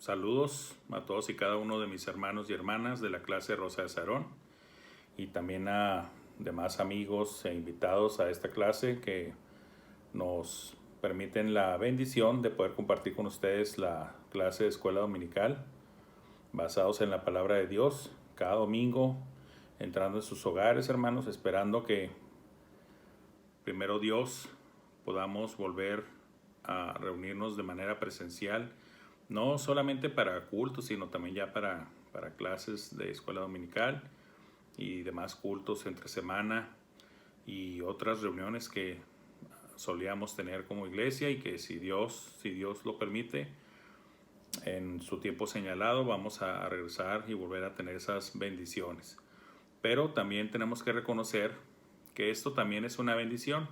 Saludos a todos y cada uno de mis hermanos y hermanas de la clase Rosa de Sarón y también a demás amigos e invitados a esta clase que nos permiten la bendición de poder compartir con ustedes la clase de escuela dominical basados en la palabra de Dios cada domingo, entrando en sus hogares, hermanos, esperando que primero Dios podamos volver a reunirnos de manera presencial, no solamente para cultos, sino también ya para clases de escuela dominical y demás cultos entre semana y otras reuniones que solíamos tener como iglesia, y que si Dios lo permite, en su tiempo señalado vamos a regresar y volver a tener esas bendiciones. Pero también tenemos que reconocer que esto también es una bendición.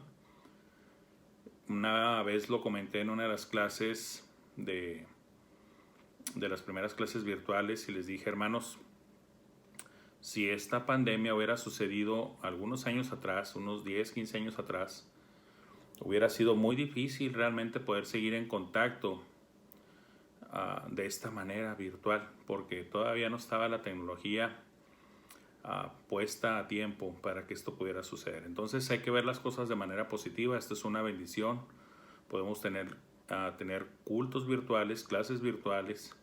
Una vez lo comenté en una de las clases de las primeras clases virtuales y les dije, hermanos, si esta pandemia hubiera sucedido algunos años atrás, unos 10, 15 años atrás, hubiera sido muy difícil realmente poder seguir en contacto de esta manera virtual, porque todavía no estaba la tecnología puesta a tiempo para que esto pudiera suceder. Entonces hay que ver las cosas de manera positiva. Esta es una bendición. Podemos tener cultos virtuales, clases virtuales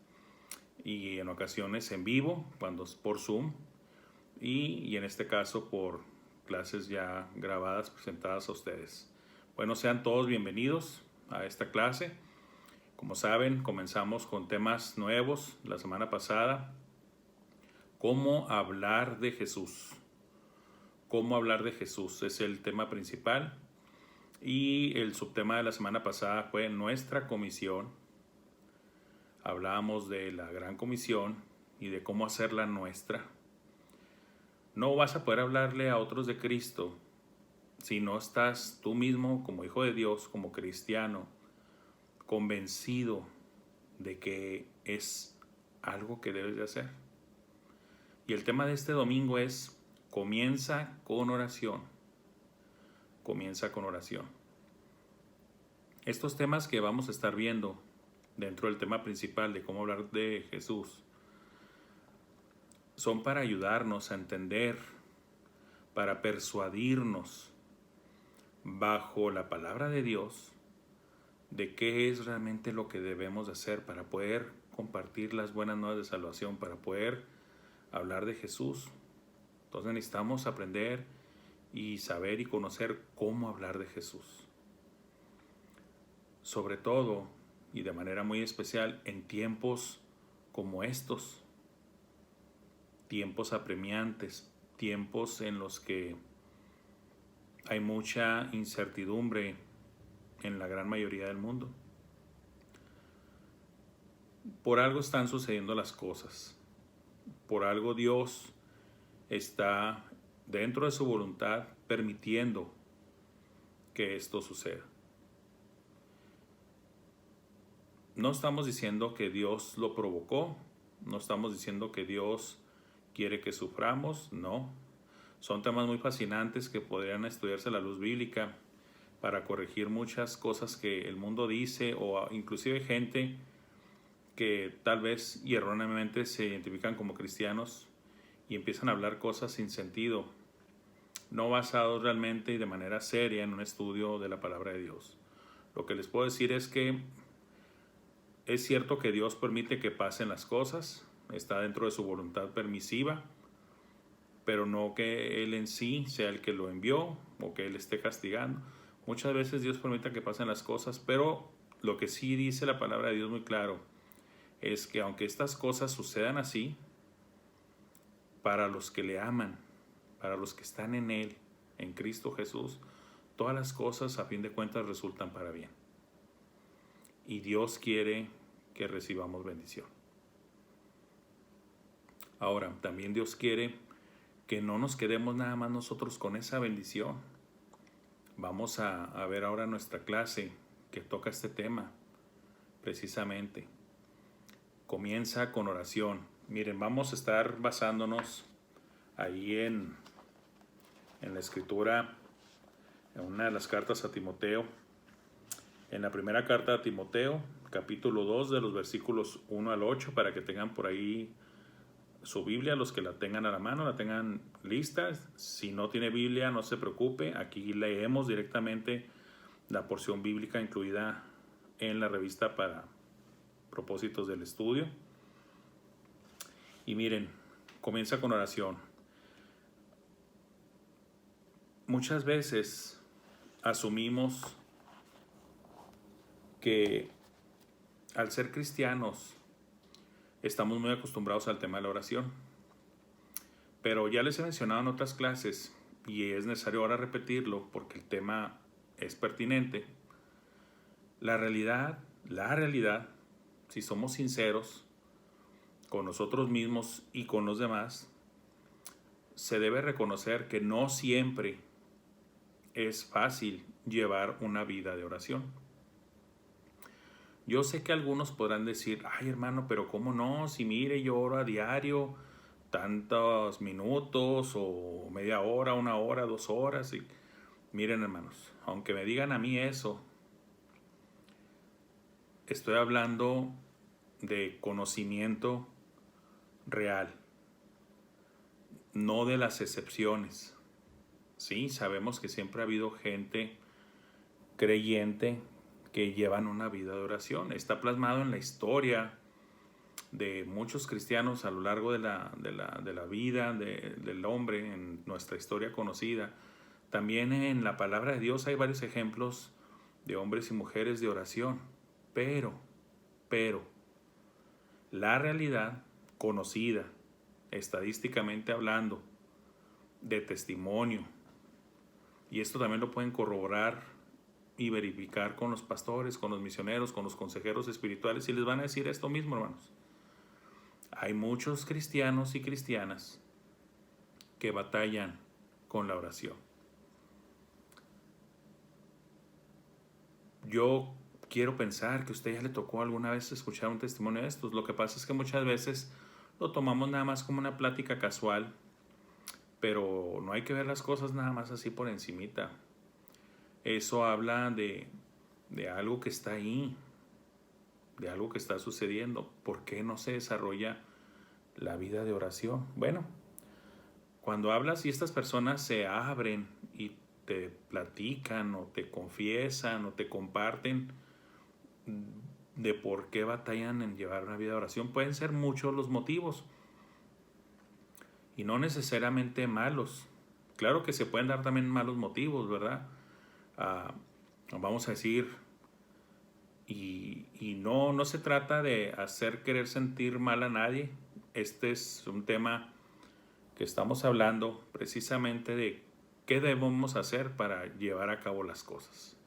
y en ocasiones en vivo, cuando es por Zoom, y en este caso por clases ya grabadas, presentadas a ustedes. Bueno, sean todos bienvenidos a esta clase. Como saben, comenzamos con temas nuevos la semana pasada. ¿Cómo hablar de Jesús? ¿Cómo hablar de Jesús? Es el tema principal. Y el subtema de la semana pasada fue nuestra comisión. Hablábamos de la gran comisión y de cómo hacerla nuestra. No vas a poder hablarle a otros de Cristo si no estás tú mismo como hijo de Dios, como cristiano, convencido de que es algo que debes de hacer. Y el tema de este domingo es: comienza con oración. Comienza con oración. Estos temas que vamos a estar viendo dentro del tema principal de cómo hablar de Jesús son para ayudarnos a entender, para persuadirnos bajo la palabra de Dios de qué es realmente lo que debemos de hacer para poder compartir las buenas nuevas de salvación, para poder hablar de Jesús. Entonces necesitamos aprender y saber y conocer cómo hablar de Jesús. Sobre todo y de manera muy especial en tiempos como estos, tiempos apremiantes, tiempos en los que hay mucha incertidumbre en la gran mayoría del mundo. Por algo están sucediendo las cosas. Por algo Dios está dentro de su voluntad permitiendo que esto suceda. No estamos diciendo que Dios lo provocó, no estamos diciendo que Dios quiere que suframos, no. Son temas muy fascinantes que podrían estudiarse a la luz bíblica para corregir muchas cosas que el mundo dice, o inclusive gente que tal vez y erróneamente se identifican como cristianos y empiezan a hablar cosas sin sentido, no basados realmente y de manera seria en un estudio de la palabra de Dios. Lo que les puedo decir es que es cierto que Dios permite que pasen las cosas, está dentro de su voluntad permisiva, pero no que Él en sí sea el que lo envió o que Él esté castigando. Muchas veces Dios permite que pasen las cosas, pero lo que sí dice la palabra de Dios muy claro es que aunque estas cosas sucedan así, para los que le aman, para los que están en Él, en Cristo Jesús, todas las cosas a fin de cuentas resultan para bien. Y Dios quiere que recibamos bendición. Ahora, también Dios quiere que no nos quedemos nada más nosotros con esa bendición. Vamos a ver ahora nuestra clase que toca este tema, precisamente. Comienza con oración. Miren, vamos a estar basándonos ahí en la escritura, en una de las cartas a Timoteo, en la primera carta a Timoteo, capítulo 2, de los versículos 1 al 8, para que tengan por ahí su Biblia, los que la tengan a la mano, la tengan lista. Si no tiene Biblia, no se preocupe, aquí leemos directamente la porción bíblica incluida en la revista para propósitos del estudio. Y miren, comienza con oración. Muchas veces asumimos que al ser cristianos estamos muy acostumbrados al tema de la oración. Pero ya les he mencionado en otras clases, y es necesario ahora repetirlo porque el tema es pertinente. La realidad, si somos sinceros con nosotros mismos y con los demás, se debe reconocer que no siempre es fácil llevar una vida de oración. Yo sé que algunos podrán decir, ay hermano, pero ¿cómo no? Si mire, yo oro a diario tantos minutos o media hora, 1 hora, 2 horas. Y miren hermanos, aunque me digan a mí eso, estoy hablando de conocimiento real, no de las excepciones. Sí, sabemos que siempre ha habido gente creyente que llevan una vida de oración. Está plasmado en la historia de muchos cristianos a lo largo de la vida del hombre, en nuestra historia conocida. También en la palabra de Dios hay varios ejemplos de hombres y mujeres de oración. Pero, la realidad conocida, estadísticamente hablando, de testimonio, y esto también lo pueden corroborar y verificar con los pastores, con los misioneros, con los consejeros espirituales, y les van a decir esto mismo, hermanos. Hay muchos cristianos y cristianas que batallan con la oración. Yo quiero pensar que a usted ya le tocó alguna vez escuchar un testimonio de estos. Lo que pasa es que muchas veces lo tomamos nada más como una plática casual, pero no hay que ver las cosas nada más así por encimita. Eso habla de algo que está ahí, de algo que está sucediendo. ¿Por qué no se desarrolla la vida de oración? Bueno, cuando hablas y estas personas se abren y te platican o te confiesan o te comparten de por qué batallan en llevar una vida de oración, pueden ser muchos los motivos y no necesariamente malos. Claro que se pueden dar también malos motivos, ¿verdad? Vamos a decir, y no se trata de hacer querer sentir mal a nadie. Este es un tema que estamos hablando precisamente de qué debemos hacer para llevar a cabo las cosas.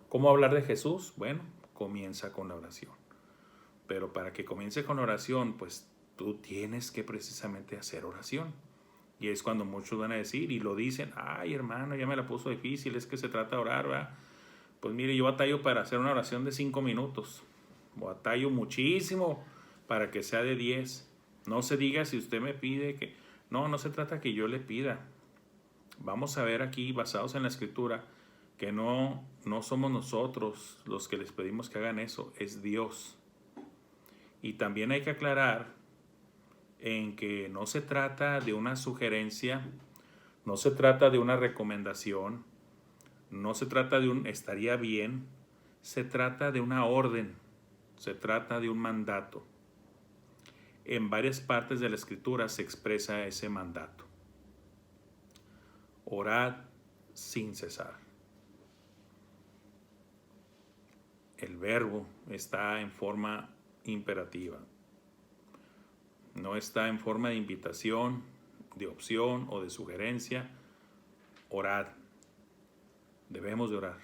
¿Cómo hablar de Jesús? Bueno, comienza con la oración. Pero para que comience con la oración, pues tú tienes que precisamente hacer oración. Y es cuando muchos van a decir y lo dicen, ay hermano, ya me la puso difícil, es que se trata de orar, ¿verdad? Pues mire, yo batallo para hacer una oración de 5 minutos. Batallo muchísimo para que sea de 10. No se diga si usted me pide que... No se trata que yo le pida. Vamos a ver aquí, basados en la Escritura, que no somos nosotros los que les pedimos que hagan eso, es Dios. Y también hay que aclarar en que no se trata de una sugerencia, no se trata de una recomendación, no se trata de un estaría bien, se trata de una orden, se trata de un mandato. En varias partes de la Escritura se expresa ese mandato. Orad sin cesar. El verbo está en forma imperativa. No está en forma de invitación, de opción o de sugerencia. Orad. Debemos de orar.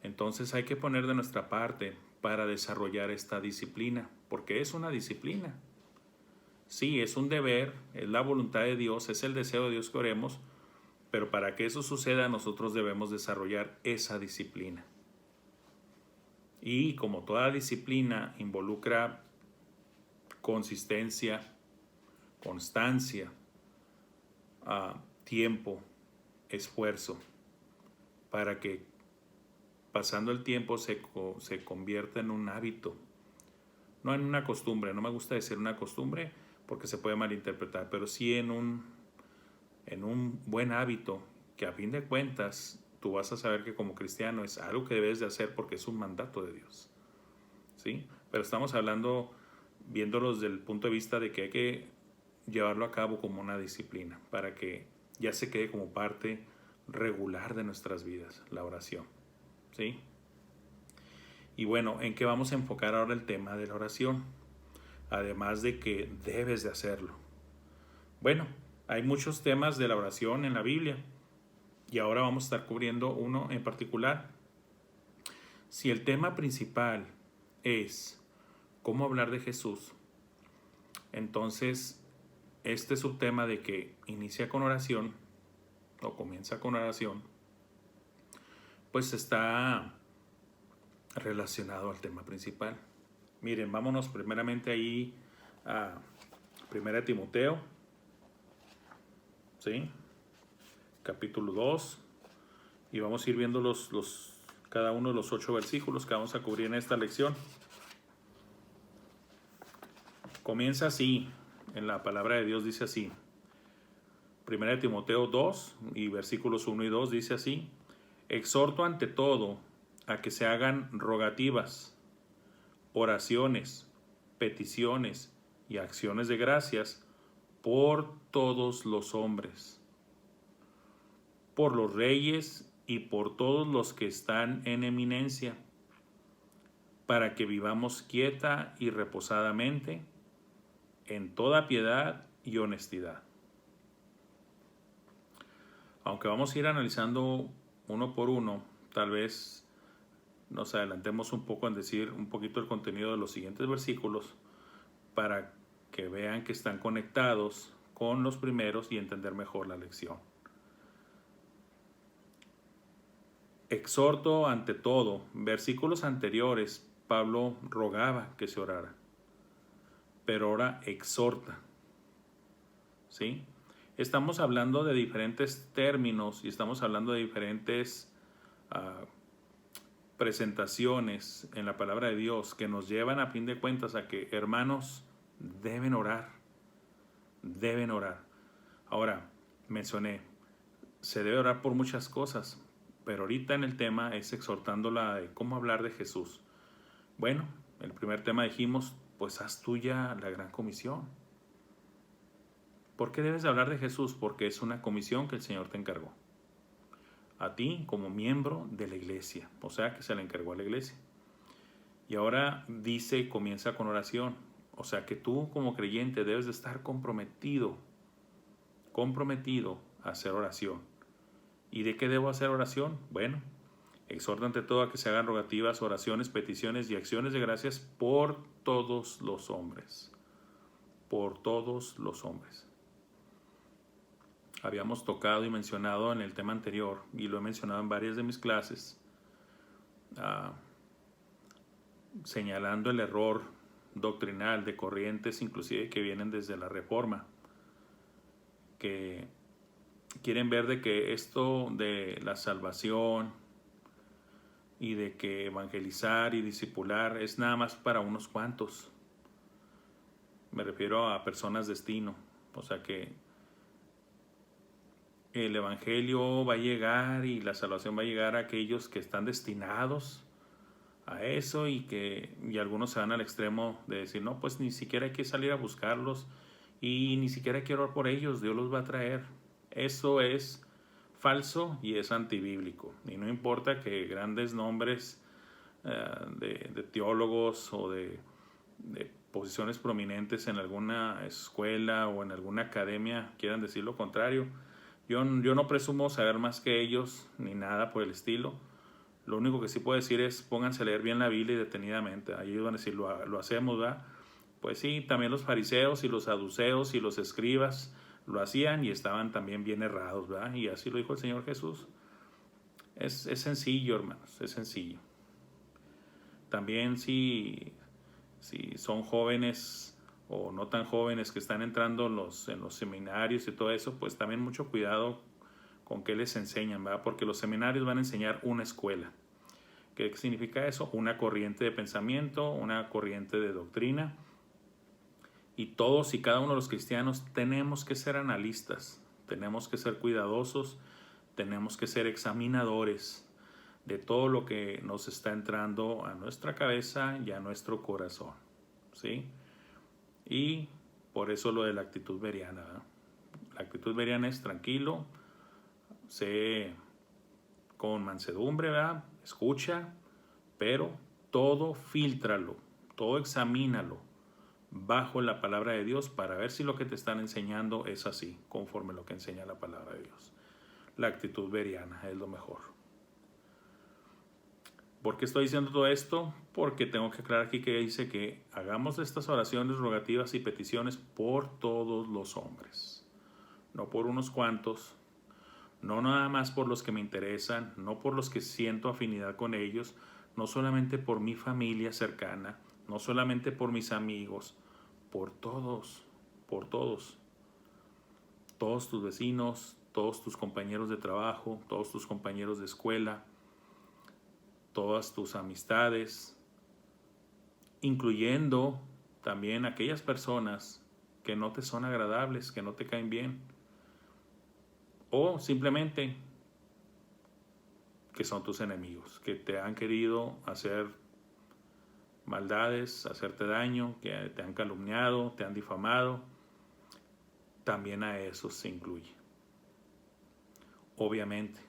Entonces hay que poner de nuestra parte para desarrollar esta disciplina, porque es una disciplina. Sí, es un deber, es la voluntad de Dios, es el deseo de Dios que oremos, pero para que eso suceda nosotros debemos desarrollar esa disciplina. Y como toda disciplina involucra consistencia, constancia, tiempo, esfuerzo, para que pasando el tiempo se convierte en un hábito, no en una costumbre. No me gusta decir una costumbre porque se puede malinterpretar, pero sí en un buen hábito que a fin de cuentas tú vas a saber que como cristiano es algo que debes de hacer porque es un mandato de Dios, ¿sí? Pero estamos hablando, viéndolo desde el punto de vista de que hay que llevarlo a cabo como una disciplina para que ya se quede como parte regular de nuestras vidas, la oración, ¿sí? Y bueno, ¿en qué vamos a enfocar ahora el tema de la oración? Además de que debes de hacerlo. Bueno, hay muchos temas de la oración en la Biblia y ahora vamos a estar cubriendo uno en particular. Si el tema principal es cómo hablar de Jesús, entonces este subtema de que inicia con oración o comienza con oración, pues está relacionado al tema principal. Miren, vámonos primeramente ahí a 1 Timoteo, ¿sí? Capítulo 2, y vamos a ir viendo cada uno de los 8 versículos que vamos a cubrir en esta lección. Comienza así, en la palabra de Dios dice así. 1 Timoteo 2 y versículos 1 y 2 dice así: exhorto ante todo a que se hagan rogativas, oraciones, peticiones y acciones de gracias por todos los hombres, por los reyes y por todos los que están en eminencia, para que vivamos quieta y reposadamente en toda piedad y honestidad. Aunque vamos a ir analizando uno por uno, tal vez nos adelantemos un poco en decir un poquito el contenido de los siguientes versículos para que vean que están conectados con los primeros y entender mejor la lección. Exhorto ante todo. Versículos anteriores, Pablo rogaba que se orara, pero ahora exhorta, ¿sí? Estamos hablando de diferentes términos y estamos hablando de diferentes presentaciones en la palabra de Dios que nos llevan a fin de cuentas a que hermanos deben orar, deben orar. Ahora, mencioné, se debe orar por muchas cosas, pero ahorita en el tema es exhortándola de cómo hablar de Jesús. Bueno, el primer tema dijimos, pues haz tuya la gran comisión. ¿Por qué debes de hablar de Jesús? Porque es una comisión que el Señor te encargó a ti como miembro de la iglesia, o sea que se le encargó a la iglesia. Y ahora dice, comienza con oración, o sea que tú como creyente debes de estar comprometido a hacer oración. ¿Y de qué debo hacer oración? Bueno, exhorta ante todo a que se hagan rogativas, oraciones, peticiones y acciones de gracias por todos los hombres. Por todos los hombres. Habíamos tocado y mencionado en el tema anterior, y lo he mencionado en varias de mis clases, señalando el error doctrinal de corrientes inclusive que vienen desde la Reforma, que quieren ver de que esto de la salvación y de que evangelizar y discipular es nada más para unos cuantos. Me refiero a personas destino, o sea que el evangelio va a llegar y la salvación va a llegar a aquellos que están destinados a eso, y algunos se van al extremo de decir, no, pues ni siquiera hay que salir a buscarlos y ni siquiera hay que orar por ellos, Dios los va a traer. Eso es falso y es antibíblico, y no importa que grandes nombres de teólogos o de posiciones prominentes en alguna escuela o en alguna academia quieran decir lo contrario. Yo no presumo saber más que ellos ni nada por el estilo. Lo único que sí puedo decir es pónganse a leer bien la Biblia y detenidamente. Ahí van a decir, lo hacemos, ¿verdad? Pues sí, también los fariseos y los saduceos y los escribas lo hacían y estaban también bien errados, ¿verdad? Y así lo dijo el Señor Jesús. Es sencillo, hermanos, es sencillo. También si son jóvenes o no tan jóvenes que están entrando en los seminarios y todo eso, pues también mucho cuidado con qué les enseñan, ¿verdad? Porque los seminarios van a enseñar una escuela. ¿Qué significa eso? Una corriente de pensamiento, una corriente de doctrina. Y todos y cada uno de los cristianos tenemos que ser analistas, tenemos que ser cuidadosos, tenemos que ser examinadores de todo lo que nos está entrando a nuestra cabeza y a nuestro corazón, ¿sí? Y por eso lo de la actitud bereana, ¿verdad? La actitud bereana es tranquilo, sé con mansedumbre, ¿verdad? Escucha, pero todo fíltralo, todo examínalo bajo la palabra de Dios para ver si lo que te están enseñando es así, conforme lo que enseña la palabra de Dios. La actitud bereana es lo mejor. ¿Por qué estoy diciendo todo esto? Porque tengo que aclarar aquí que dice que hagamos estas oraciones, rogativas y peticiones por todos los hombres, no por unos cuantos, no nada más por los que me interesan, no por los que siento afinidad con ellos, no solamente por mi familia cercana, no solamente por mis amigos, por todos, todos tus vecinos, todos tus compañeros de trabajo, todos tus compañeros de escuela, todas tus amistades, incluyendo también aquellas personas que no te son agradables, que no te caen bien, o simplemente que son tus enemigos, que te han querido hacer maldades, hacerte daño, que te han calumniado, te han difamado. También a eso se incluye. Obviamente.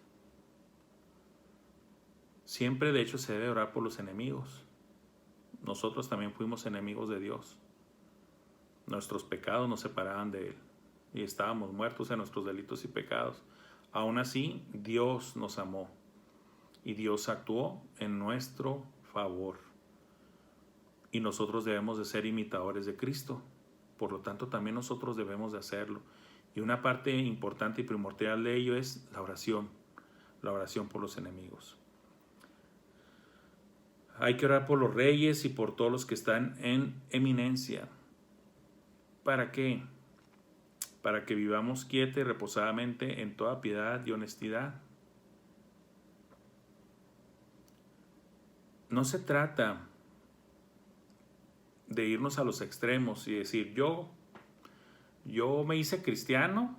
Siempre de hecho se debe orar por los enemigos. Nosotros también fuimos enemigos de Dios. Nuestros pecados nos separaban de Él y estábamos muertos en nuestros delitos y pecados. Aún así, Dios nos amó y Dios actuó en nuestro favor. Y nosotros debemos de ser imitadores de Cristo. Por lo tanto, también nosotros debemos de hacerlo. Y una parte importante y primordial de ello es la oración por los enemigos. Hay que orar por los reyes y por todos los que están en eminencia. ¿Para qué? Para que vivamos quieta y reposadamente en toda piedad y honestidad. No se trata de irnos a los extremos y decir, yo me hice cristiano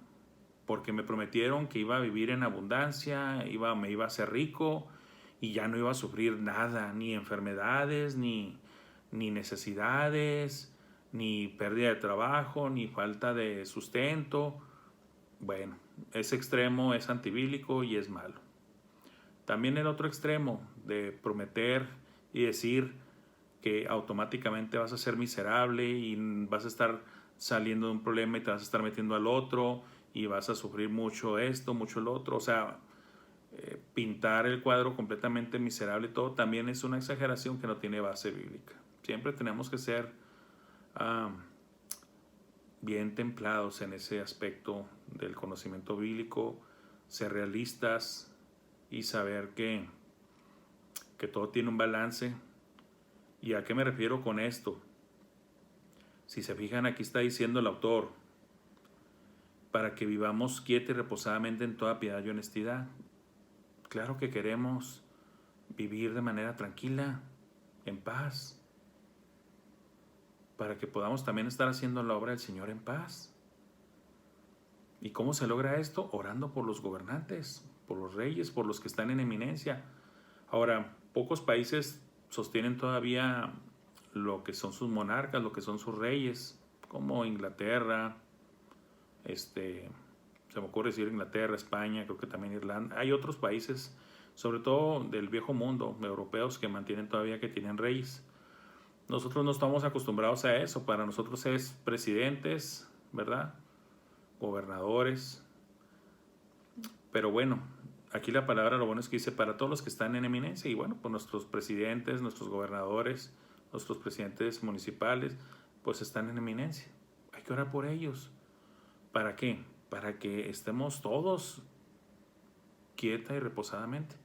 porque me prometieron que iba a vivir en abundancia, me iba a hacer rico y ya no iba a sufrir nada, ni enfermedades, ni necesidades, ni pérdida de trabajo, ni falta de sustento. Bueno, ese extremo es antibíblico y es malo. También el otro extremo de prometer y decir que automáticamente vas a ser miserable y vas a estar saliendo de un problema y te vas a estar metiendo al otro y vas a sufrir mucho esto, mucho el otro. O sea, pintar el cuadro completamente miserable y todo también es una exageración que no tiene base bíblica. Siempre tenemos que ser bien templados en ese aspecto del conocimiento bíblico, ser realistas y saber que todo tiene un balance. ¿Y a qué me refiero con esto? Si se fijan, aquí está diciendo el autor, para que vivamos quieta y reposadamente en toda piedad y honestidad. Claro que queremos vivir de manera tranquila, en paz, para que podamos también estar haciendo la obra del Señor en paz. ¿Y cómo se logra esto? Orando por los gobernantes, por los reyes, por los que están en eminencia. Ahora, pocos países sostienen todavía lo que son sus monarcas, lo que son sus reyes, como Inglaterra, se me ocurre decir Inglaterra, España, creo que también Irlanda. Hay otros países, sobre todo del viejo mundo, europeos, que mantienen todavía que tienen reyes. Nosotros no estamos acostumbrados a eso. Para nosotros es presidentes, ¿verdad? Gobernadores. Pero bueno, aquí la palabra lo bueno es que dice para todos los que están en eminencia. Y bueno, pues nuestros presidentes, nuestros gobernadores, nuestros presidentes municipales, pues están en eminencia. Hay que orar por ellos. ¿Para qué? Para que estemos todos quieta y reposadamente.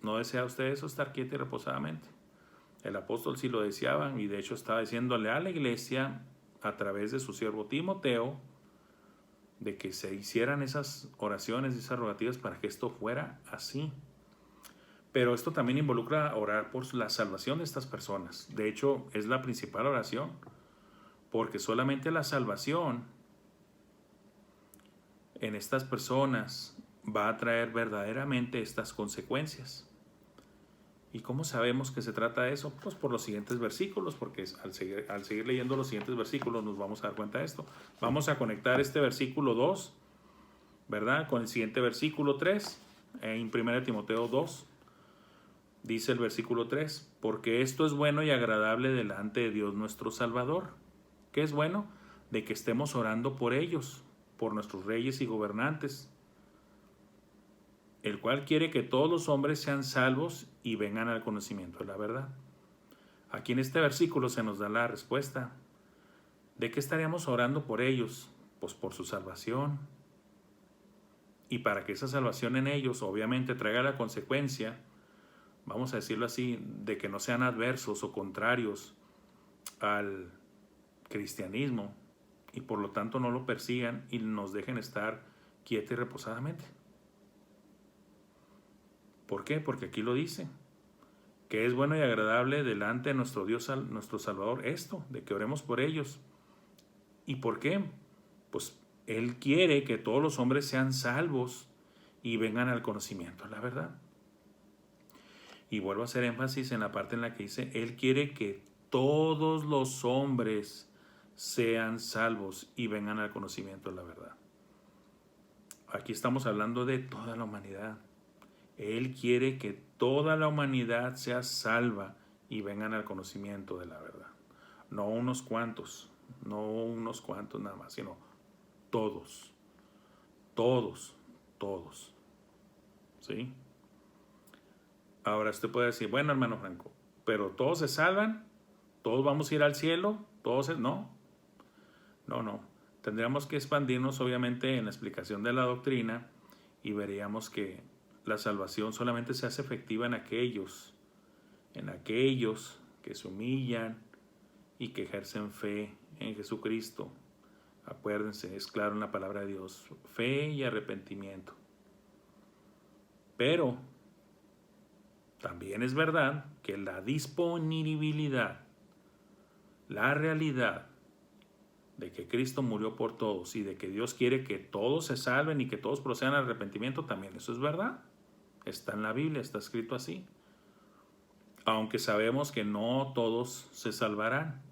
¿No desea usted eso, estar quieta y reposadamente? El apóstol sí lo deseaba y de hecho estaba diciéndole a la iglesia a través de su siervo Timoteo de que se hicieran esas oraciones y esas rogativas para que esto fuera así. Pero esto también involucra orar por la salvación de estas personas. De hecho, es la principal oración, porque solamente la salvación en estas personas va a traer verdaderamente estas consecuencias. ¿Y cómo sabemos que se trata de eso? Pues por los siguientes versículos, porque al seguir leyendo los siguientes versículos nos vamos a dar cuenta de esto. Vamos a conectar este versículo 2, ¿verdad? Con el siguiente versículo 3, en 1 Timoteo 2. Dice el versículo 3, porque esto es bueno y agradable delante de Dios nuestro Salvador. ¿Qué es bueno? De que estemos orando por ellos, por nuestros reyes y gobernantes, el cual quiere que todos los hombres sean salvos y vengan al conocimiento de la verdad. Aquí en este versículo se nos da la respuesta. ¿De qué estaríamos orando por ellos? Pues por su salvación. Y para que esa salvación en ellos obviamente traiga la consecuencia, vamos a decirlo así, de que no sean adversos o contrarios al cristianismo y por lo tanto no lo persigan y nos dejen estar quieta y reposadamente. ¿Por qué? Porque aquí lo dice, que es bueno y agradable delante de nuestro Dios, nuestro Salvador, esto, de que oremos por ellos. ¿Y por qué? Pues Él quiere que todos los hombres sean salvos y vengan al conocimiento de la verdad. Y vuelvo a hacer énfasis en la parte en la que dice, Él quiere que todos los hombres sean salvos y vengan al conocimiento de la verdad. Aquí estamos hablando de toda la humanidad. Él quiere que toda la humanidad sea salva y vengan al conocimiento de la verdad. No unos cuantos nada más, sino todos, todos, todos. ¿Sí? Ahora usted puede decir, bueno, hermano Franco, pero todos se salvan, todos vamos a ir al cielo, no. Tendríamos que expandirnos obviamente en la explicación de la doctrina y veríamos que la salvación solamente se hace efectiva en aquellos que se humillan y que ejercen fe en Jesucristo. Acuérdense, es claro en la palabra de Dios, fe y arrepentimiento. Pero también es verdad que la disponibilidad, la realidad de que Cristo murió por todos y de que Dios quiere que todos se salven y que todos procedan al arrepentimiento, también eso es verdad. Está en la Biblia, está escrito así. Aunque sabemos que no todos se salvarán,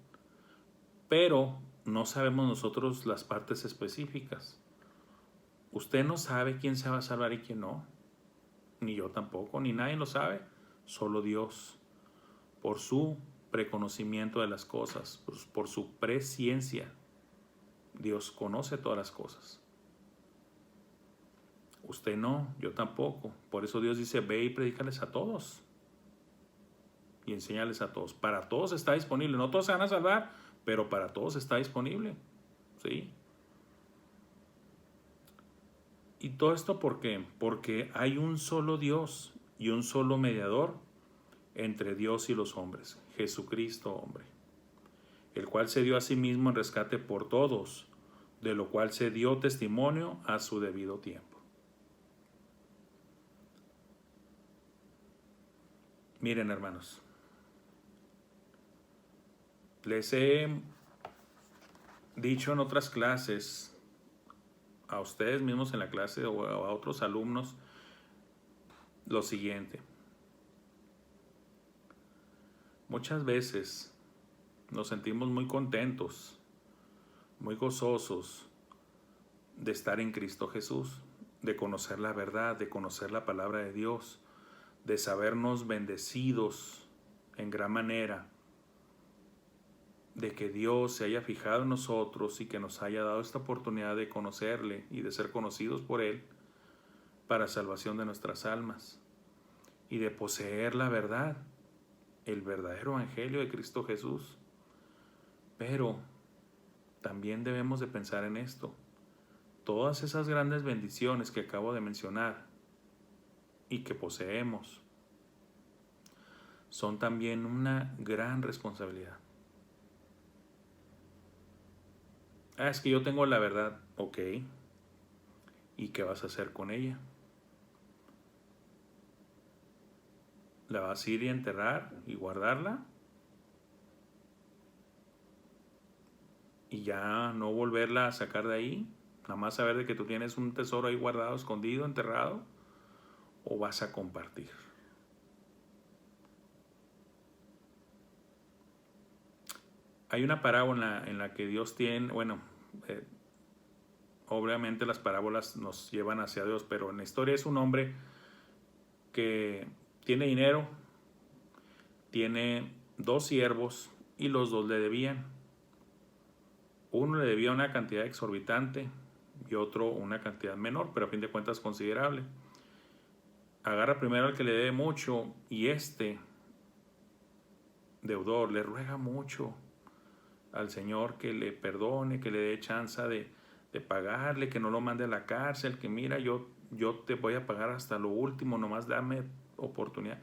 pero no sabemos nosotros las partes específicas. Usted no sabe quién se va a salvar y quién no. Ni yo tampoco, ni nadie lo sabe. Solo Dios, por su preconocimiento de las cosas, por su presciencia. Dios conoce todas las cosas. Usted no, yo tampoco. Por eso Dios dice, ve y predícales a todos. Y enséñales a todos. Para todos está disponible. No todos se van a salvar, pero para todos está disponible. ¿Sí? ¿Y todo esto por qué? Porque hay un solo Dios y un solo mediador entre Dios y los hombres, Jesucristo hombre, el cual se dio a sí mismo en rescate por todos, de lo cual se dio testimonio a su debido tiempo. Miren, hermanos, les he dicho en otras clases, a ustedes mismos en la clase o a otros alumnos, lo siguiente. Muchas veces nos sentimos muy contentos, muy gozosos de estar en Cristo Jesús, de conocer la verdad, de conocer la palabra de Dios, de sabernos bendecidos en gran manera, de que Dios se haya fijado en nosotros y que nos haya dado esta oportunidad de conocerle y de ser conocidos por Él para salvación de nuestras almas y de poseer la verdad, el verdadero evangelio de Cristo Jesús. Pero también debemos de pensar en esto. Todas esas grandes bendiciones que acabo de mencionar y que poseemos son también una gran responsabilidad. Es que yo tengo la verdad. Ok. ¿Y qué vas a hacer con ella? la vas a ir y enterrar y guardarla y ya no volverla a sacar de ahí, nada más saber de que tú tienes un tesoro ahí guardado, escondido, enterrado, o vas a compartir. Hay una parábola en la que Dios tiene, bueno, obviamente las parábolas nos llevan hacia Dios, pero en la historia es un hombre que tiene dinero, tiene 2 siervos y los 2 le debían. Uno le debía una cantidad exorbitante y otro una cantidad menor, pero a fin de cuentas considerable. Agarra primero al que le debe mucho y este deudor le ruega mucho al Señor que le perdone, que le dé chance de pagarle, que no lo mande a la cárcel, que mira, yo te voy a pagar hasta lo último, nomás dame oportunidad.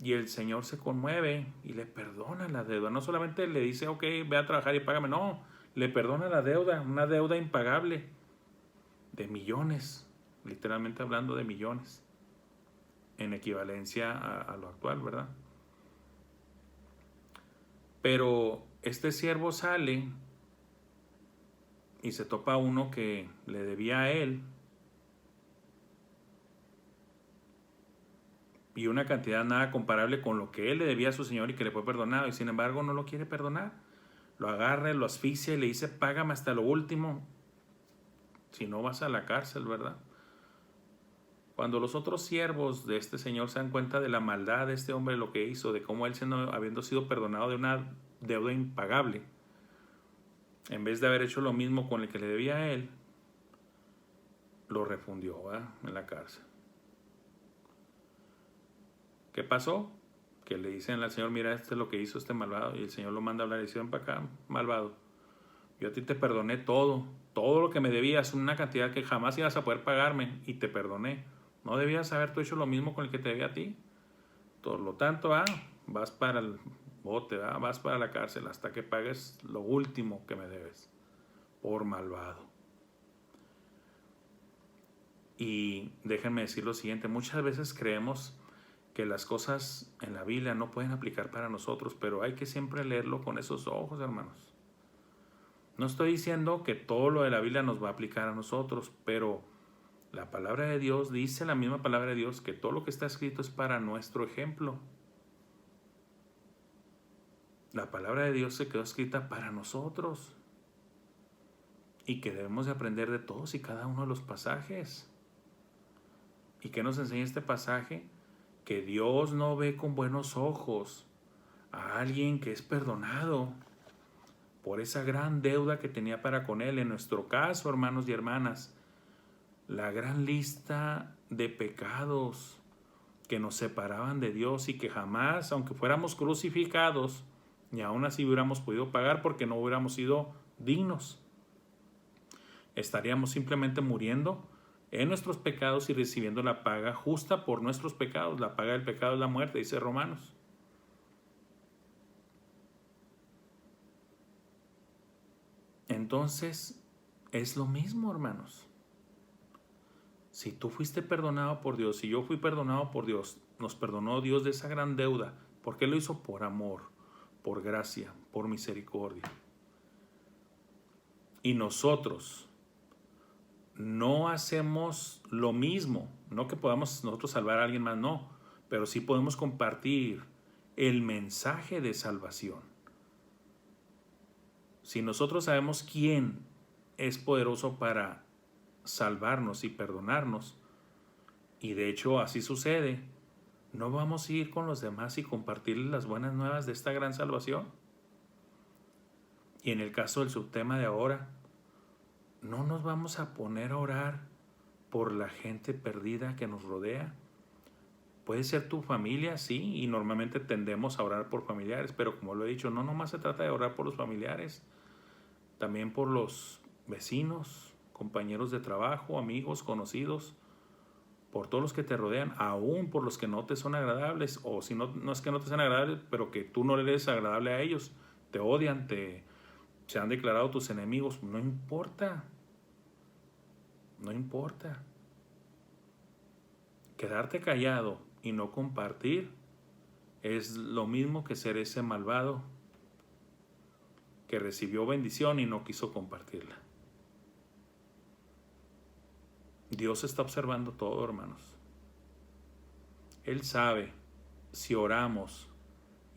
Y el Señor se conmueve y le perdona la deuda. No solamente le dice, ok, ve a trabajar y págame, no, le perdona la deuda, una deuda impagable de millones, literalmente hablando de millones, en equivalencia a lo actual, ¿verdad? Pero este siervo sale y se topa a uno que le debía a él y una cantidad nada comparable con lo que él le debía a su señor y que le fue perdonado, y sin embargo no lo quiere perdonar. Lo agarra, lo asfixia y le dice, págame hasta lo último, si no vas a la cárcel, ¿verdad? Cuando los otros siervos de este señor se dan cuenta de la maldad de este hombre, lo que hizo, de cómo él habiendo sido perdonado de una deuda impagable, en vez de haber hecho lo mismo con el que le debía a él, lo refundió, ¿verdad?, en la cárcel. ¿Qué pasó? Que le dicen al Señor, mira, este es lo que hizo este malvado. Y el Señor lo manda a hablar y dice, ven para acá, malvado. Yo a ti te perdoné todo lo que me debías, una cantidad que jamás ibas a poder pagarme, y te perdoné. ¿No debías haber tú hecho lo mismo con el que te debía a ti? Por lo tanto, vas para el bote, vas para la cárcel hasta que pagues lo último que me debes, por malvado. Y déjenme decir lo siguiente, muchas veces creemos que las cosas en la Biblia no pueden aplicar para nosotros, pero hay que siempre leerlo con esos ojos, hermanos. No estoy diciendo que todo lo de la Biblia nos va a aplicar a nosotros, pero la palabra de Dios dice, la misma palabra de Dios, que todo lo que está escrito es para nuestro ejemplo. La palabra de Dios se quedó escrita para nosotros y que debemos de aprender de todos y cada uno de los pasajes. ¿Y qué nos enseña este pasaje? Que Dios no ve con buenos ojos a alguien que es perdonado por esa gran deuda que tenía para con Él. En nuestro caso, hermanos y hermanas, la gran lista de pecados que nos separaban de Dios y que jamás, aunque fuéramos crucificados, ni aún así hubiéramos podido pagar porque no hubiéramos sido dignos. Estaríamos simplemente muriendo en nuestros pecados y recibiendo la paga justa por nuestros pecados. La paga del pecado es la muerte, dice Romanos. Entonces, es lo mismo, hermanos. Si tú fuiste perdonado por Dios, si yo fui perdonado por Dios, nos perdonó Dios de esa gran deuda. ¿Por qué lo hizo? Por amor, por gracia, por misericordia. Y nosotros no hacemos lo mismo, no que podamos nosotros salvar a alguien más, no, pero sí podemos compartir el mensaje de salvación. Si nosotros sabemos quién es poderoso para salvarnos y perdonarnos, y de hecho así sucede, ¿no vamos a ir con los demás y compartirles las buenas nuevas de esta gran salvación? Y en el caso del subtema de ahora, ¿no nos vamos a poner a orar por la gente perdida que nos rodea? Puede ser tu familia, sí, y normalmente tendemos a orar por familiares, pero como lo he dicho, no nomás se trata de orar por los familiares, también por los vecinos, compañeros de trabajo, amigos, conocidos, por todos los que te rodean, aún por los que no te son agradables, o si no, no es que no te sean agradables, pero que tú no le eres agradable a ellos, te odian, se han declarado tus enemigos, no importa. No importa. Quedarte callado y no compartir Es lo mismo que ser ese malvado que recibió bendición y no quiso compartirla. Dios está observando todo, hermanos. Él sabe si oramos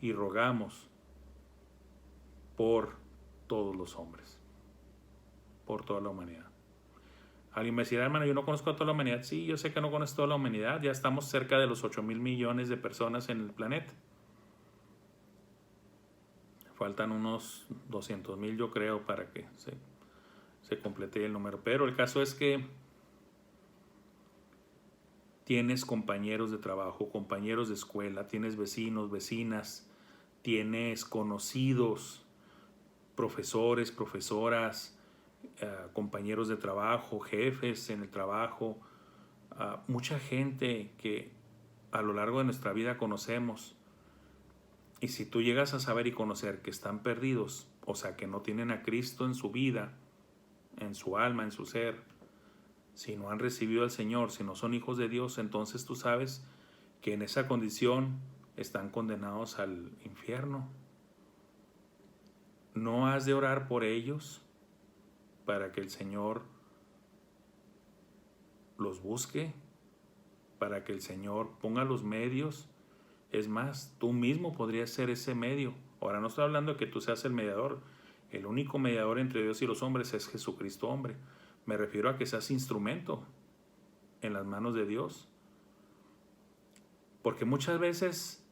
y rogamos por todos los hombres, por toda la humanidad. Alguien me decía, hermano, yo no conozco a toda la humanidad. Sí, yo sé que no conozco a toda la humanidad. Ya estamos cerca de los 8,000 millones de personas en el planeta. Faltan unos 200,000, yo creo, para que se complete el número. Pero el caso es que tienes compañeros de trabajo, compañeros de escuela, tienes vecinos, vecinas, tienes conocidos, profesores, profesoras, compañeros de trabajo, jefes en el trabajo, mucha gente que a lo largo de nuestra vida conocemos. Y si tú llegas a saber y conocer que están perdidos, o sea, que no tienen a Cristo en su vida, en su alma, en su ser, si no han recibido al Señor, si no son hijos de Dios, entonces tú sabes que en esa condición están condenados al infierno. ¿No has de orar por ellos para que el Señor los busque? Para que el Señor ponga los medios. Es más, tú mismo podrías ser ese medio. Ahora no estoy hablando de que tú seas el mediador. El único mediador entre Dios y los hombres es Jesucristo hombre. Me refiero a que seas instrumento en las manos de Dios. Porque muchas veces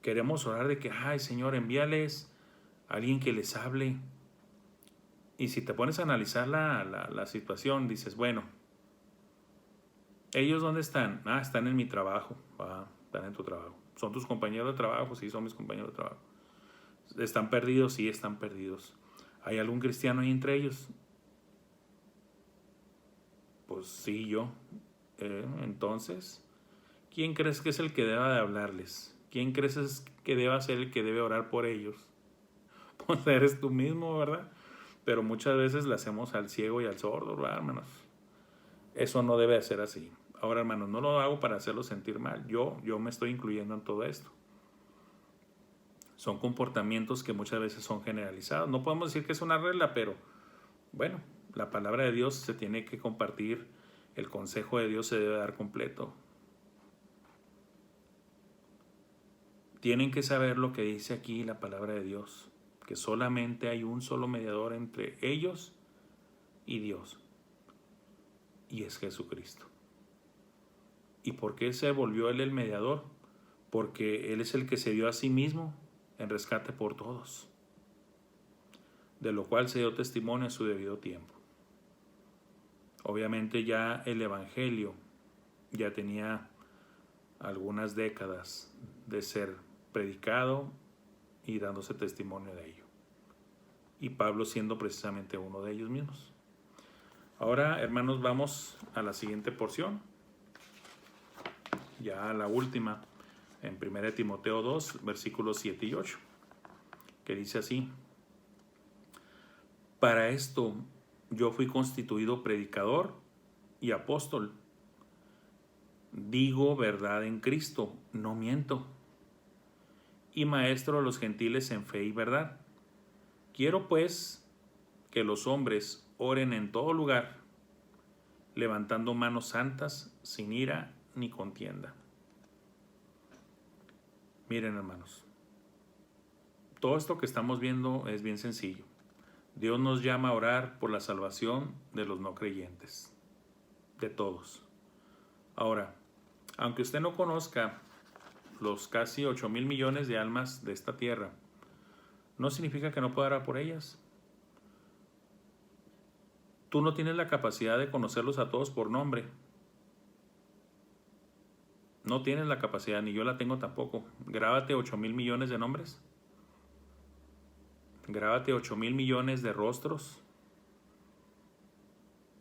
queremos orar de que, ay Señor, envíales a alguien que les hable. Y si te pones a analizar la situación, dices, bueno, ¿ellos dónde están? Están en mi trabajo. Están en tu trabajo. ¿Son tus compañeros de trabajo? Sí, son mis compañeros de trabajo. ¿Están perdidos? Sí, están perdidos. ¿Hay algún cristiano ahí entre ellos? Pues sí, yo. Entonces, ¿quién crees que es el que deba de hablarles? ¿Quién crees que deba ser el que debe orar por ellos? Pues eres tú mismo, ¿verdad? Pero muchas veces le hacemos al ciego y al sordo, ¿verdad, hermanos? Eso no debe ser así. Ahora, hermanos, no lo hago para hacerlo sentir mal. Yo me estoy incluyendo en todo esto. Son comportamientos que muchas veces son generalizados. No podemos decir que es una regla, pero bueno, la palabra de Dios se tiene que compartir. El consejo de Dios se debe dar completo. Tienen que saber lo que dice aquí la palabra de Dios, que solamente hay un solo mediador entre ellos y Dios, y es Jesucristo. ¿Y por qué se volvió Él el mediador? Porque Él es el que se dio a sí mismo en rescate por todos, de lo cual se dio testimonio en su debido tiempo. Obviamente ya el Evangelio ya tenía algunas décadas de ser predicado y dándose testimonio de ello. Y Pablo siendo precisamente uno de ellos mismos. Ahora, hermanos, vamos a la siguiente porción. Ya la última, en 1 Timoteo 2, versículos 7 y 8, que dice así: para esto yo fui constituido predicador y apóstol. Digo verdad en Cristo, no miento. Y maestro de los gentiles en fe y verdad. Quiero pues que los hombres oren en todo lugar, levantando manos santas, sin ira ni contienda. Miren, hermanos, todo esto que estamos viendo es bien sencillo. Dios nos llama a orar por la salvación de los no creyentes, de todos. Ahora, aunque usted no conozca los casi 8,000 millones de almas de esta tierra, no significa que no pueda orar por ellas. Tú no tienes la capacidad de conocerlos a todos por nombre. No tienes la capacidad, ni yo la tengo tampoco. Grábate 8,000 millones de nombres. Grábate 8,000 millones de rostros.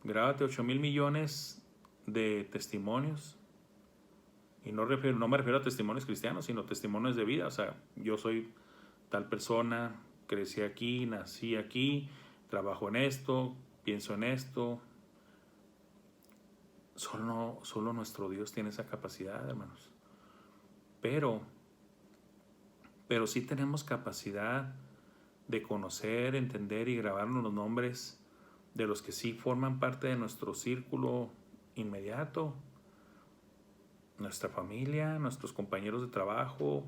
Grábate 8,000 millones de testimonios. Y no me refiero a testimonios cristianos, sino testimonios de vida. O sea, yo soy tal persona, crecí aquí, nací aquí, trabajo en esto, pienso en esto. Solo nuestro Dios tiene esa capacidad, hermanos. Pero pero sí tenemos capacidad de conocer, entender y grabarnos los nombres de los que sí forman parte de nuestro círculo inmediato, nuestra familia, nuestros compañeros de trabajo,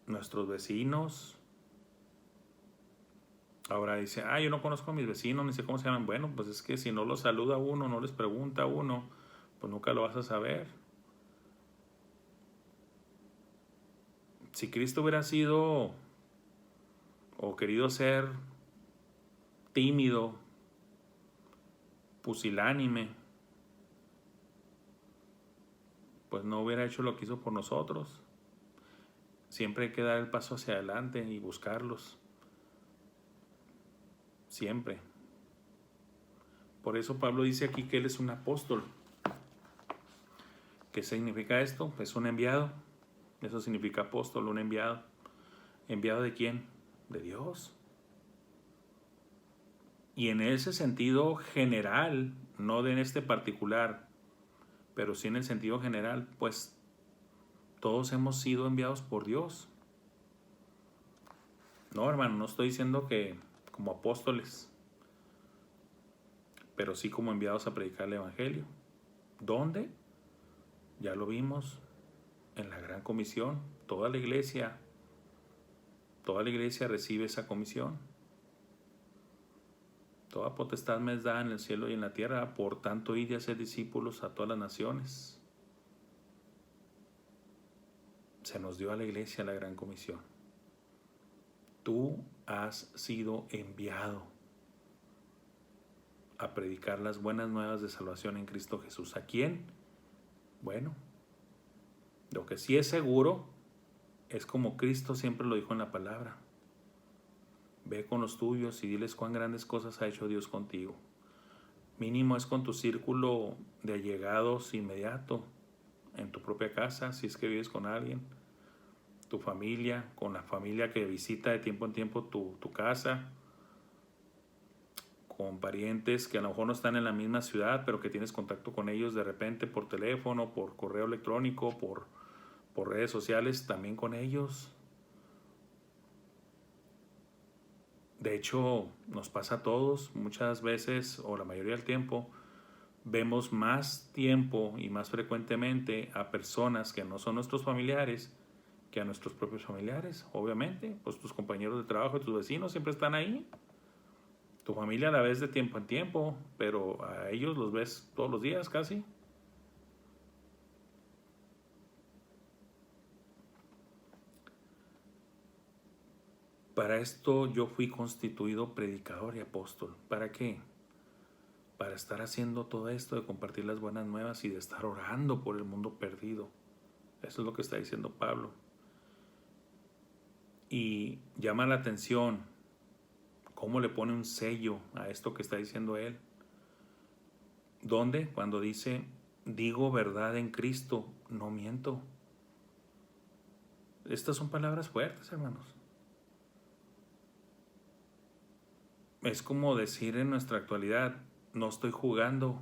nuestros vecinos. Ahora dice, yo no conozco a mis vecinos, ni sé cómo se llaman. Bueno, pues es que si no los saluda uno, no les pregunta a uno, pues nunca lo vas a saber. Si Cristo hubiera sido o querido ser tímido, pusilánime, pues no hubiera hecho lo que hizo por nosotros. Siempre hay que dar el paso hacia adelante y buscarlos. Siempre. Por eso Pablo dice aquí que él es un apóstol. ¿Qué significa esto? Es un enviado. Eso significa apóstol, un enviado. ¿Enviado de quién? De Dios. Y en ese sentido general, no en este particular, pero sí en el sentido general, pues todos hemos sido enviados por Dios. No, hermano, no estoy diciendo que como apóstoles, pero sí como enviados a predicar el Evangelio. ¿Dónde? Ya lo vimos en la gran comisión. Toda la iglesia recibe esa comisión. Toda potestad me es dada en el cielo y en la tierra, por tanto id y hacer discípulos a todas las naciones. Se nos dio a la iglesia la gran comisión. Tú has sido enviado a predicar las buenas nuevas de salvación en Cristo Jesús. ¿A quién? Bueno, lo que sí es seguro es como Cristo siempre lo dijo en la palabra. Ve con los tuyos y diles cuán grandes cosas ha hecho Dios contigo. Mínimo es con tu círculo de allegados inmediato, en tu propia casa, si es que vives con alguien, tu familia, con la familia que visita de tiempo en tiempo tu casa, con parientes que a lo mejor no están en la misma ciudad, pero que tienes contacto con ellos de repente por teléfono, por correo electrónico, por redes sociales, también con ellos. De hecho, nos pasa a todos, muchas veces o la mayoría del tiempo, vemos más tiempo y más frecuentemente a personas que no son nuestros familiares que a nuestros propios familiares. Obviamente, pues tus compañeros de trabajo y tus vecinos siempre están ahí. Tu familia la ves de tiempo en tiempo, pero a ellos los ves todos los días casi. Para esto yo fui constituido predicador y apóstol. ¿Para qué? Para estar haciendo todo esto de compartir las buenas nuevas y de estar orando por el mundo perdido. Eso es lo que está diciendo Pablo. Y llama la atención cómo le pone un sello a esto que está diciendo él. ¿Dónde? Cuando dice, digo verdad en Cristo, no miento. Estas son palabras fuertes, hermanos. Es como decir en nuestra actualidad, no estoy jugando.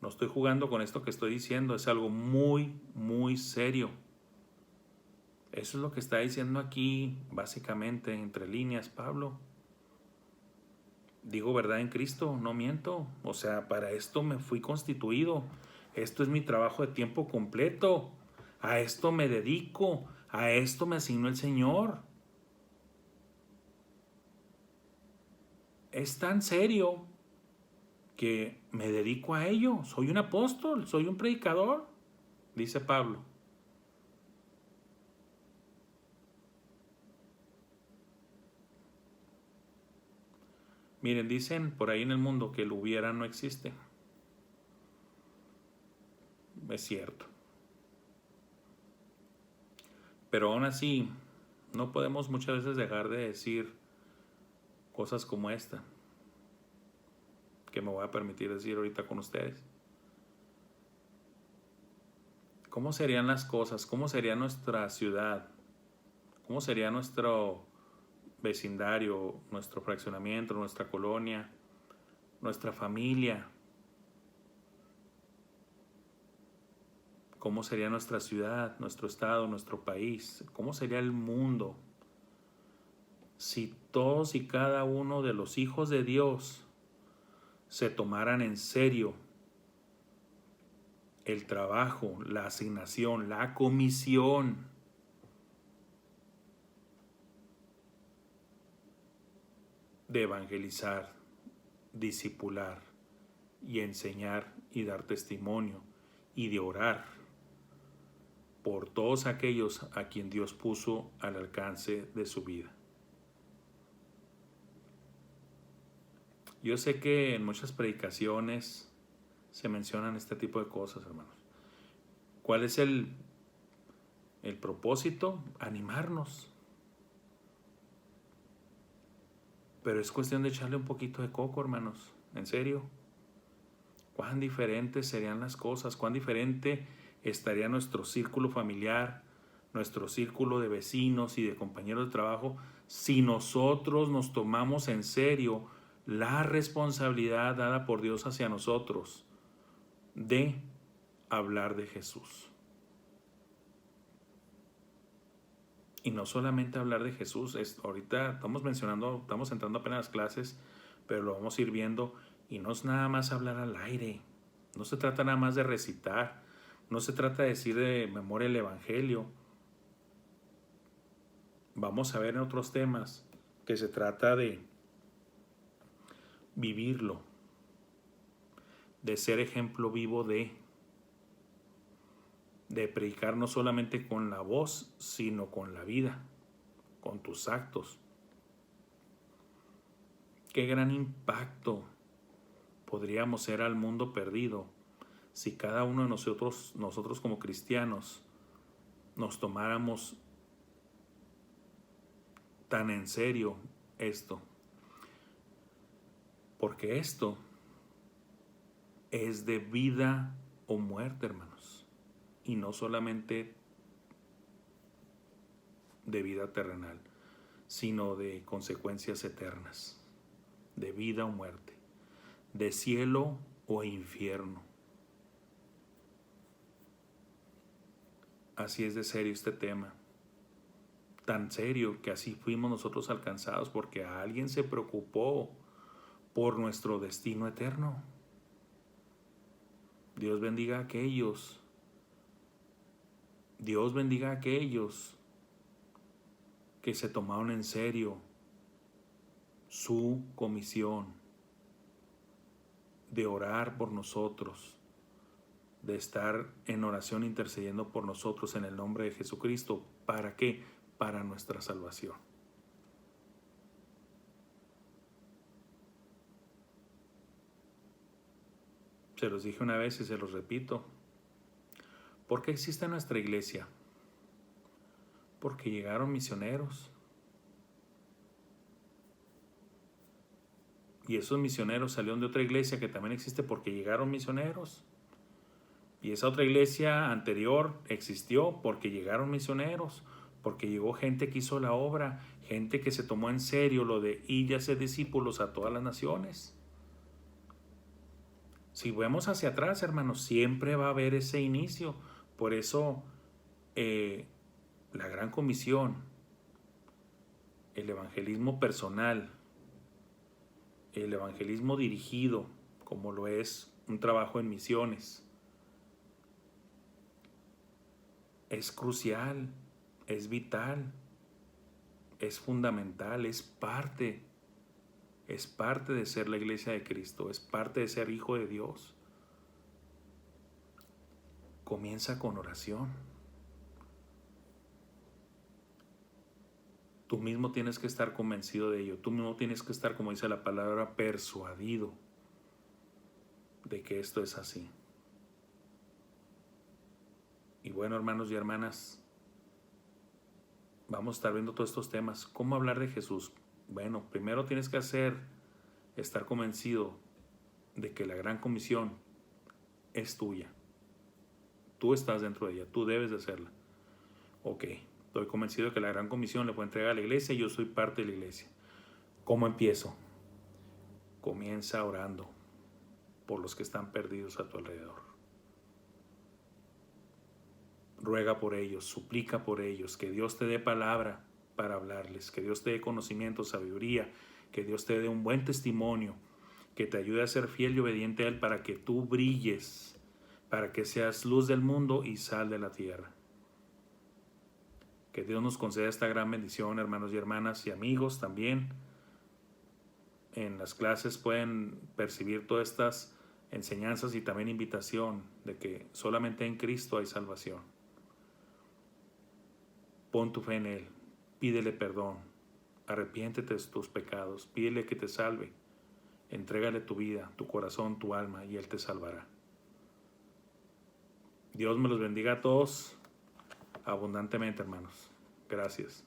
No estoy jugando con esto que estoy diciendo. Es algo muy, muy serio. Eso es lo que está diciendo aquí, básicamente, entre líneas, Pablo. Digo verdad en Cristo, no miento. O sea, para esto me fui constituido. Esto es mi trabajo de tiempo completo. A esto me dedico. A esto me asignó el Señor. Es tan serio que me dedico a ello. Soy un apóstol, soy un predicador, dice Pablo. Miren, dicen por ahí en el mundo que el hubiera no existe. Es cierto. Pero aún así, no podemos muchas veces dejar de decir cosas como esta, que me voy a permitir decir ahorita con ustedes. ¿Cómo serían las cosas? ¿Cómo sería nuestra ciudad? ¿Cómo sería nuestro vecindario, nuestro fraccionamiento, nuestra colonia, nuestra familia? ¿Cómo sería nuestra ciudad, nuestro estado, nuestro país? ¿Cómo sería el mundo si todos y cada uno de los hijos de Dios se tomaran en serio el trabajo, la asignación, la comisión de evangelizar, discipular y enseñar y dar testimonio y de orar por todos aquellos a quien Dios puso al alcance de su vida? Yo sé que en muchas predicaciones se mencionan este tipo de cosas, hermanos. ¿Cuál es el propósito? Animarnos. Pero es cuestión de echarle un poquito de coco, hermanos. En serio. Cuán diferentes serían las cosas, cuán diferente estaría nuestro círculo familiar, nuestro círculo de vecinos y de compañeros de trabajo si nosotros nos tomamos en serio la responsabilidad dada por Dios hacia nosotros de hablar de Jesús. Y no solamente hablar de Jesús, ahorita estamos entrando apenas a las clases, pero lo vamos a ir viendo, y no es nada más hablar al aire, no se trata nada más de recitar, no se trata de decir de memoria el Evangelio. Vamos a ver en otros temas que se trata de vivirlo, de ser ejemplo vivo de predicar no solamente con la voz, sino con la vida, con tus actos. Qué gran impacto podríamos ser al mundo perdido si cada uno de nosotros como cristianos, nos tomáramos tan en serio esto. Porque esto es de vida o muerte, hermanos. Y no solamente de vida terrenal, sino de consecuencias eternas, de vida o muerte, de cielo o infierno. Así es de serio este tema, tan serio que así fuimos nosotros alcanzados porque alguien se preocupó por nuestro destino eterno. Dios bendiga a aquellos que se tomaron en serio su comisión de orar por nosotros, de estar en oración intercediendo por nosotros en el nombre de Jesucristo. ¿Para qué? Para nuestra salvación. Se los dije una vez y se los repito. ¿Por qué existe nuestra iglesia? Porque llegaron misioneros. Y esos misioneros salieron de otra iglesia que también existe porque llegaron misioneros. Y esa otra iglesia anterior existió porque llegaron misioneros, porque llegó gente que hizo la obra, gente que se tomó en serio lo de ir y hacer discípulos a todas las naciones. Si vemos hacia atrás, hermanos, siempre va a haber ese inicio. Por eso la gran comisión, el evangelismo personal, el evangelismo dirigido, como lo es un trabajo en misiones, es crucial, es vital, es fundamental, es parte de ser la iglesia de Cristo, es parte de ser hijo de Dios. Comienza con oración. Tú mismo tienes que estar convencido de ello, tú mismo tienes que estar, como dice la palabra, persuadido de que esto es así. Y bueno, hermanos y hermanas, vamos a estar viendo todos estos temas. ¿Cómo hablar de Jesús? Bueno, primero tienes que estar convencido de que la gran comisión es tuya. Tú estás dentro de ella, tú debes de hacerla. Ok, estoy convencido de que la gran comisión le fue entregada a la iglesia y yo soy parte de la iglesia. ¿Cómo empiezo? Comienza orando por los que están perdidos a tu alrededor. ruega por ellos, suplica por ellos, que Dios te dé palabra para hablarles, que Dios te dé conocimiento, sabiduría, que Dios te dé un buen testimonio, que te ayude a ser fiel y obediente a Él para que tú brilles, para que seas luz del mundo y sal de la tierra. Que Dios nos conceda esta gran bendición, hermanos y hermanas y amigos también. En las clases pueden percibir todas estas enseñanzas y también invitación de que solamente en Cristo hay salvación. Pon tu fe en Él, pídele perdón, arrepiéntete de tus pecados, pídele que te salve, entrégale tu vida, tu corazón, tu alma y Él te salvará. Dios me los bendiga a todos abundantemente, hermanos. Gracias.